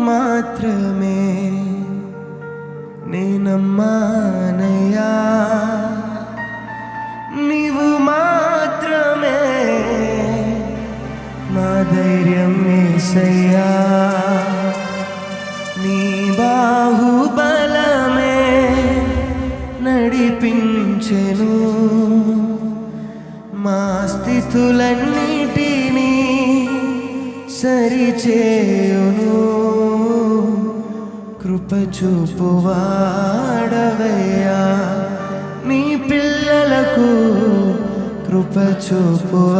మాత్రమే నేనమ్మానయ్యా, నీవు మాత్రమే మా ధైర్యం యేసయ్యా. నీ బాహుబలమే నడిపించెను మా స్థితులన్నిటినీ సరిచేయును. కృప చూపువాడవయ్యా, నీ పిల్లలకు కృప చూపువాడవయ్యా.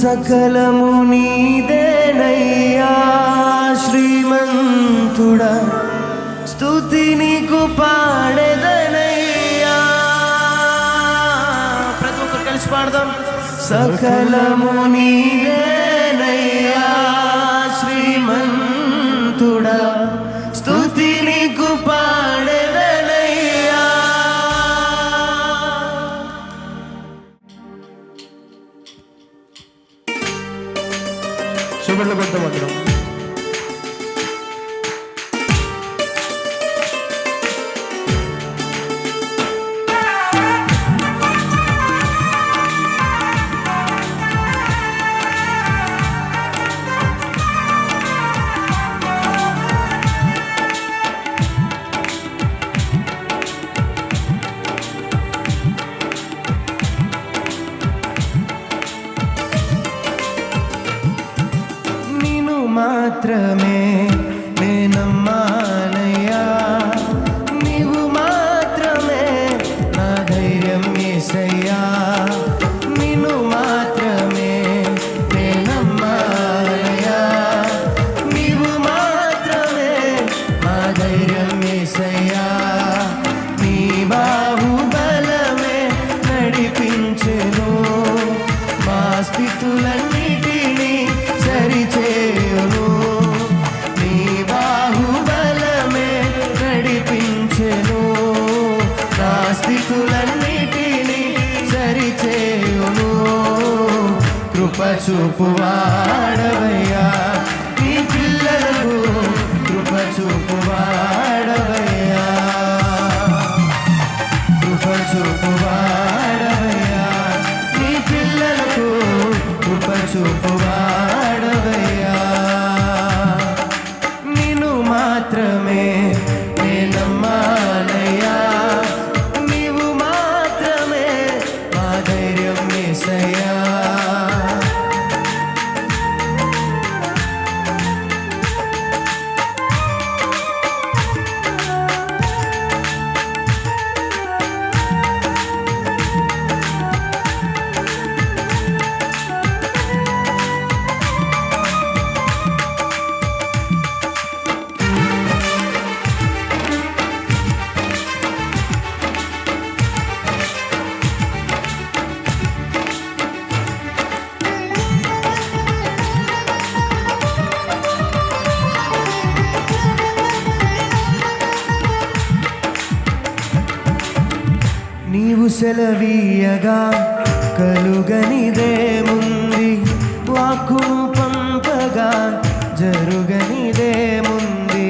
సకలము నీదేనయ్యా శ్రీమంతుడా, స్తుతి నీకు పాడెదనయ్యా. ప్రతి ఒక్కరు కలిసి పాడదాం. సకలము నీదేనయ్యా శ్రీమంతుడా, స్తుతి నీకు పాడెదనయ్యా. శుభ్రత పెడతామంటాం. మాత్రమే నేనమ్మానయ్యా, నీవు మాత్రమే నా ధైర్యం యేసయ్యా. నిన్ను మాత్రమే నేనమ్మానయ్యా, నీవు మాత్రమే నా ధైర్యం యేసయ్యా. నీ బాహుబలమే నడిపించెను మా స్థితులన్నిటినీ సరిచేయును. నీ బాహుబలమే నడిపించెను నా స్థితులన్నిటినీ సరిచేయును. కృప చూపువాడవయ్యా, నీ పిల్లలకు కృప చూపువాడవయ్యా. కృప చూపువాడవయ్యా, నీ పిల్లలకు కృప చూపువాడవయ్యా. నిన్ను మాత్రమే నేనమ్మానయ్యా, నీవు మాత్రమే మా ధైర్యం యేసయ్యా. నీవు సెలవీయగా కలుగనిదేముంది, వాక్కును పంపగా జరుగనిదేముంది.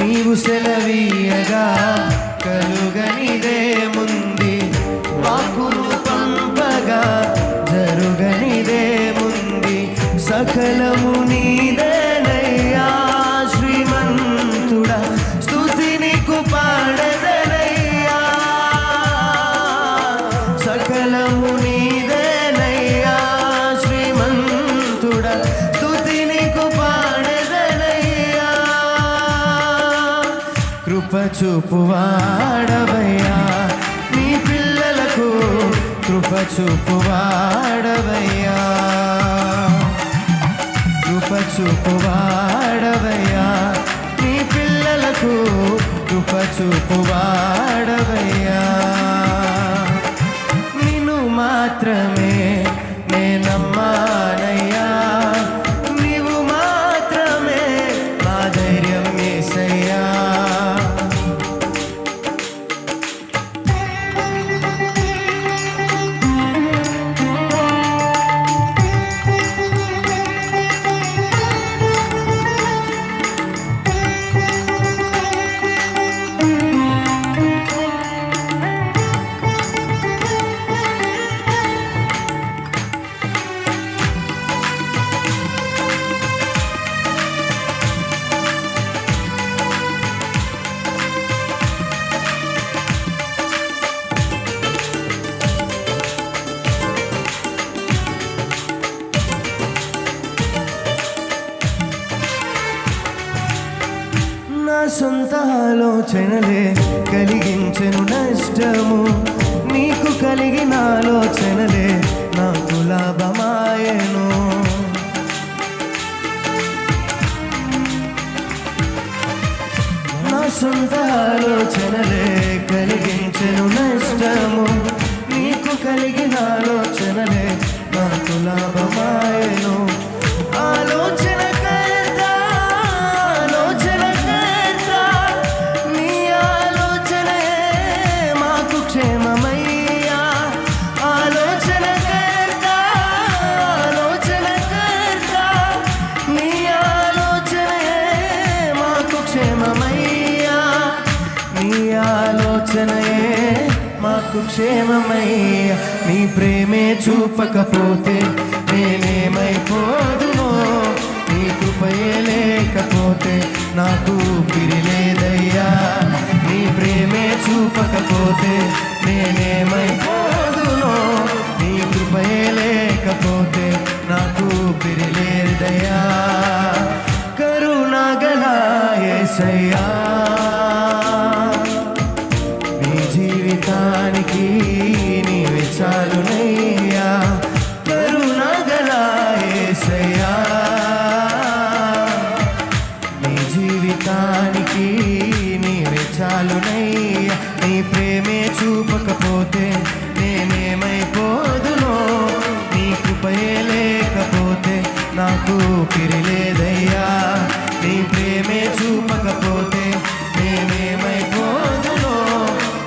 నీవు సెలవీయగా కలుగనిదేముంది, వాక్కును పంపగా జరుగనిదేముంది. సకలము నీదేనయ్యా శ్రీమంతుడా, స్తుతి నీకు పాడెదనయ్యా. సకలము నీదేనయ్యా శ్రీమంతుడా, స్తుతి నీకు పాడెదనయ్యా. కృప చూపువాడవయ్యా, నీ పిల్లలకు కృప చూపువాడవయ్యా. కృప చూపువాడవయ్యా, నీ పిల్లలకు కృప చూపువాడవయ్యా. నిన్ను మాత్రమే నేనమ్మానయ్యా, నీవు మాత్రమే మా ధైర్యం యేసయ్యా. ఆలోచనలే కలిగించెను నష్టము, నీకు కలిగిన ఆలోచనలే నాకు లాభమాయెను. నా సొంత ఆలోచనలే కలిగించెను నష్టము, నీకు కలిగిన ఆలోచనలే నాకు లాభమాయెను. ఆలోచనకర్త నీ ఆలోచనే మాకు క్షేమమయ్యా. ఆలోచనకర్త నీ ఆలోచనే మాకు క్షేమమయ్యా. నీ ఆలోచనే మాకు క్షేమమయ్యా. నీ ప్రేమే చూపకపోతే నేనేమైపోదునో, నీ కృపయే లేకపోతే నాకు ఊపిరి లేదయ్యా. నీ ప్రేమే చూపకపోతే నేనేమైపోదునో, నీ కృపయే లేకపోతే నాకు ఊపిరి లేదయ్యా. కరుణగల యేసయ్యా, నీ జీవితానికి నీవే చాలునయ్యా. కరుణగల యేసయ్యా, నీ జీవితానికి నీవే చాలునయ్యా. నీ ప్రేమే చూపకపోతే నేనేమైపోదునో, నీ కృపయే లేకపోతే నాకు ఊపిరి లేదయ్యా. నీ ప్రేమే చూపకపోతే నేనేమైపోదునో,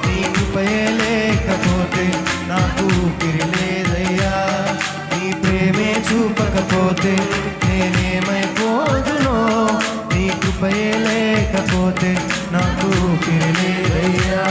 నీ కృపయే లేకపోతే నాకు ఊపిరి లేదయ్యా. నీ ప్రేమే చూపకపోతే నేనేమైపోదునో, నీ కృపయే లేకపోతే నాకు ఊపిరి లేదయ్యా.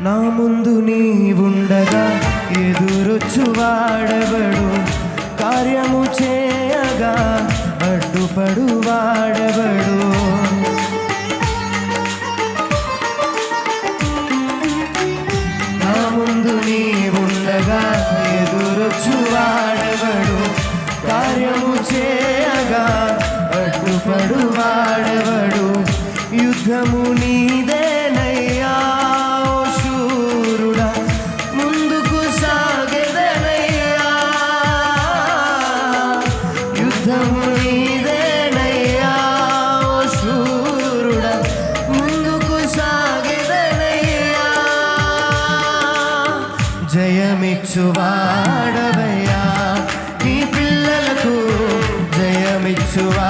నా ముందు నీవుండగా ఎదురొచ్చు వాడెవడు, కార్యము చేయగా అడ్డుపడు వాడెవడు. నా ముందు నీవుండగా ఎదురొచ్చు వాడెవడు, కార్యము చేయగా అడ్డుపడు వాడెవడు. యుద్ధము నీదేనయ్యా శూరుడా, ముందుకు సాగెదనయ్యా. యుద్ధము నీదేనయ్యా శూరుడా, ముందుకు సాగెదనయ్యా. జయమిచ్చువాడవయ్యా, నీ పిల్లలకు జయమిచ్చువా